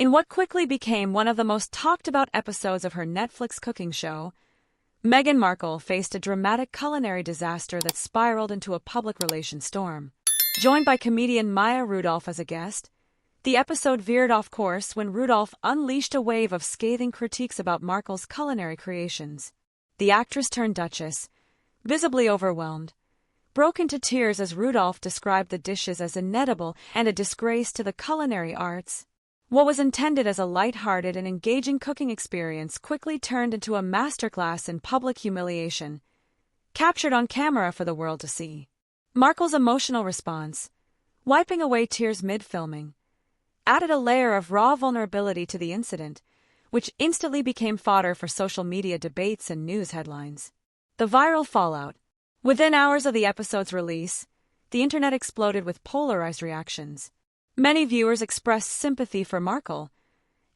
In what quickly became one of the most talked-about episodes of her Netflix cooking show, Meghan Markle faced a dramatic culinary disaster that spiraled into a public relations storm. Joined by comedian Maya Rudolph as a guest, the episode veered off course when Rudolph unleashed a wave of scathing critiques about Markle's culinary creations. The actress-turned-Duchess, visibly overwhelmed, broke into tears as Rudolph described the dishes as inedible and a disgrace to the culinary arts. What was intended as a light-hearted and engaging cooking experience quickly turned into a masterclass in public humiliation, captured on camera for the world to see. Markle's emotional response, wiping away tears mid-filming, added a layer of raw vulnerability to the incident, which instantly became fodder for social media debates and news headlines. The viral fallout. Within hours of the episode's release, the internet exploded with polarized reactions. Many viewers expressed sympathy for Markle,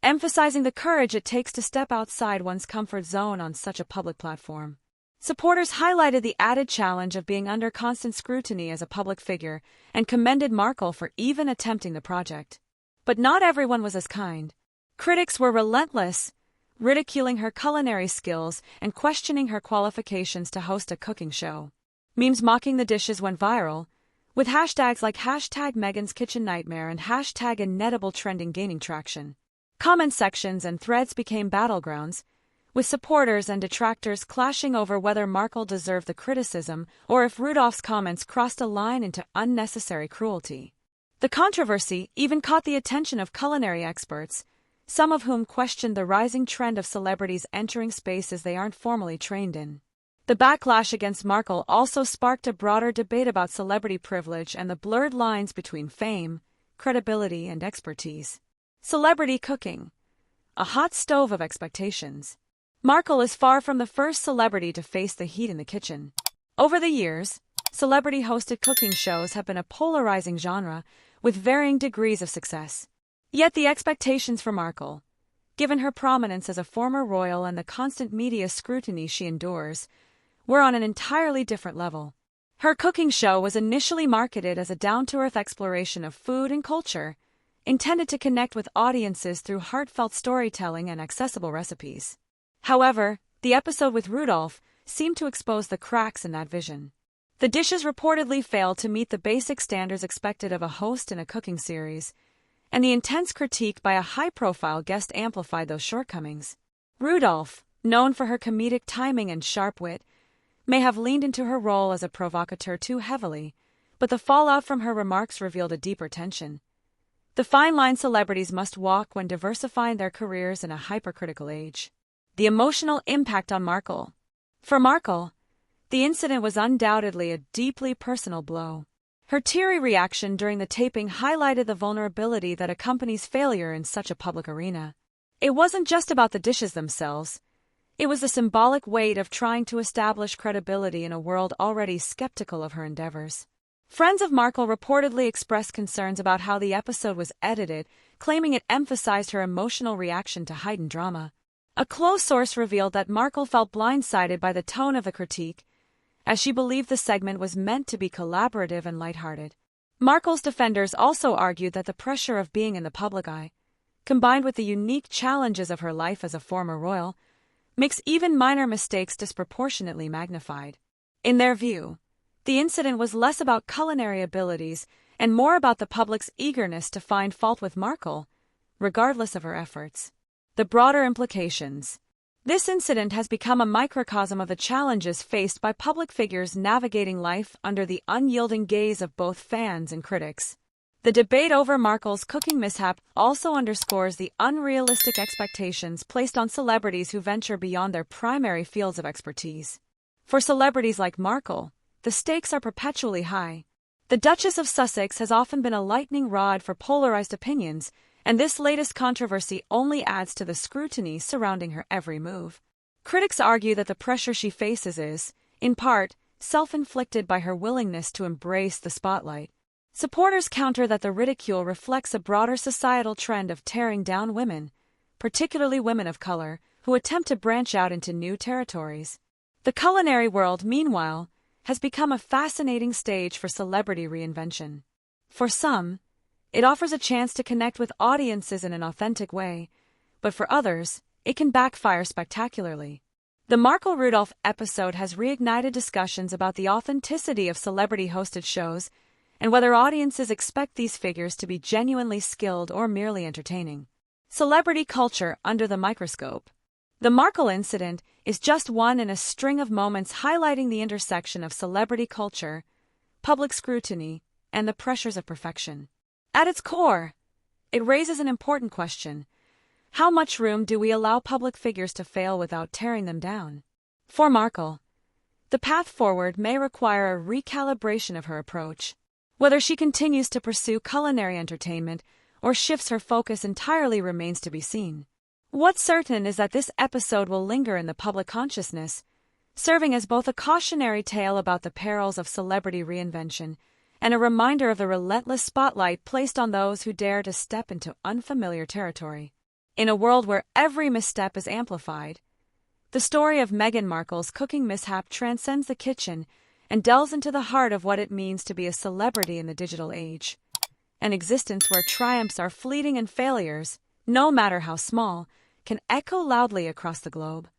emphasizing the courage it takes to step outside one's comfort zone on such a public platform. Supporters highlighted the added challenge of being under constant scrutiny as a public figure and commended Markle for even attempting the project. But not everyone was as kind. Critics were relentless, ridiculing her culinary skills and questioning her qualifications to host a cooking show. Memes mocking the dishes went viral, with hashtags like #Meghan'sKitchenNightmare and #inedible trending gaining traction. Comment sections and threads became battlegrounds, with supporters and detractors clashing over whether Markle deserved the criticism or if Rudolph's comments crossed a line into unnecessary cruelty. The controversy even caught the attention of culinary experts, some of whom questioned the rising trend of celebrities entering spaces they aren't formally trained in. The backlash against Markle also sparked a broader debate about celebrity privilege and the blurred lines between fame, credibility, and expertise. Celebrity cooking, a hot stove of expectations. Markle is far from the first celebrity to face the heat in the kitchen. Over the years, celebrity-hosted cooking shows have been a polarizing genre, with varying degrees of success. Yet the expectations for Markle, given her prominence as a former royal and the constant media scrutiny she endures, were on an entirely different level. Her cooking show was initially marketed as a down-to-earth exploration of food and culture, intended to connect with audiences through heartfelt storytelling and accessible recipes. However, the episode with Rudolph seemed to expose the cracks in that vision. The dishes reportedly failed to meet the basic standards expected of a host in a cooking series, and the intense critique by a high-profile guest amplified those shortcomings. Rudolph, known for her comedic timing and sharp wit, may have leaned into her role as a provocateur too heavily, but the fallout from her remarks revealed a deeper tension. The fine line celebrities must walk when diversifying their careers in a hypercritical age. The emotional impact on Markle. For Markle, the incident was undoubtedly a deeply personal blow. Her teary reaction during the taping highlighted the vulnerability that accompanies failure in such a public arena. It wasn't just about the dishes themselves. It was the symbolic weight of trying to establish credibility in a world already skeptical of her endeavors. Friends of Markle reportedly expressed concerns about how the episode was edited, claiming it emphasized her emotional reaction to heightened drama. A close source revealed that Markle felt blindsided by the tone of the critique, as she believed the segment was meant to be collaborative and lighthearted. Markle's defenders also argued that the pressure of being in the public eye, combined with the unique challenges of her life as a former royal, makes even minor mistakes disproportionately magnified. In their view, the incident was less about culinary abilities and more about the public's eagerness to find fault with Markle, regardless of her efforts. The broader implications. This incident has become a microcosm of the challenges faced by public figures navigating life under the unyielding gaze of both fans and critics. The debate over Markle's cooking mishap also underscores the unrealistic expectations placed on celebrities who venture beyond their primary fields of expertise. For celebrities like Markle, the stakes are perpetually high. The Duchess of Sussex has often been a lightning rod for polarized opinions, and this latest controversy only adds to the scrutiny surrounding her every move. Critics argue that the pressure she faces is, in part, self-inflicted by her willingness to embrace the spotlight. Supporters counter that the ridicule reflects a broader societal trend of tearing down women, particularly women of color, who attempt to branch out into new territories. The culinary world, meanwhile, has become a fascinating stage for celebrity reinvention. For some, It offers a chance to connect with audiences in an authentic way, but for others, it can backfire spectacularly. The Markle Rudolph episode has reignited discussions about the authenticity of celebrity-hosted shows and whether audiences expect these figures to be genuinely skilled or merely entertaining. Celebrity culture under the microscope. The Markle incident is just one in a string of moments highlighting the intersection of celebrity culture, public scrutiny, and the pressures of perfection. At its core, it raises an important question. How much room do we allow public figures to fail without tearing them down? For Markle, the path forward may require a recalibration of her approach. Whether she continues to pursue culinary entertainment or shifts her focus entirely remains to be seen. What's certain is that this episode will linger in the public consciousness, serving as both a cautionary tale about the perils of celebrity reinvention and a reminder of the relentless spotlight placed on those who dare to step into unfamiliar territory. In a world where every misstep is amplified, the story of Meghan Markle's cooking mishap transcends the kitchen and delves into the heart of what it means to be a celebrity in the digital age. An existence where triumphs are fleeting and failures, no matter how small, can echo loudly across the globe.